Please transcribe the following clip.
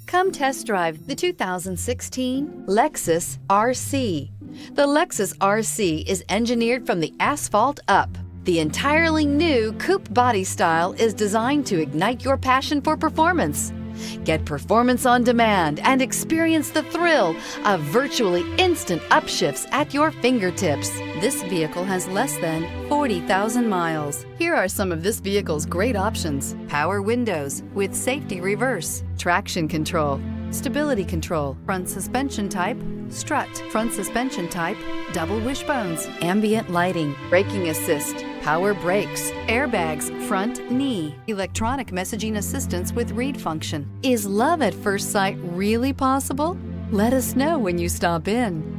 Come test drive the 2016 Lexus RC. The Lexus RC is engineered from the asphalt up. The entirely new coupe body style is designed to ignite your passion for performance. Get performance on demand and experience the thrill of virtually instant upshifts at your fingertips. This vehicle has less than 40,000 miles. Here are some of this vehicle's great options: power windows with safety reverse, traction control, stability control, front suspension type, strut, front suspension type, double wishbones, ambient lighting, braking assist, power brakes, airbags, front knee, electronic messaging assistance with read function. Is love at first sight really possible? Let us know when you stop in.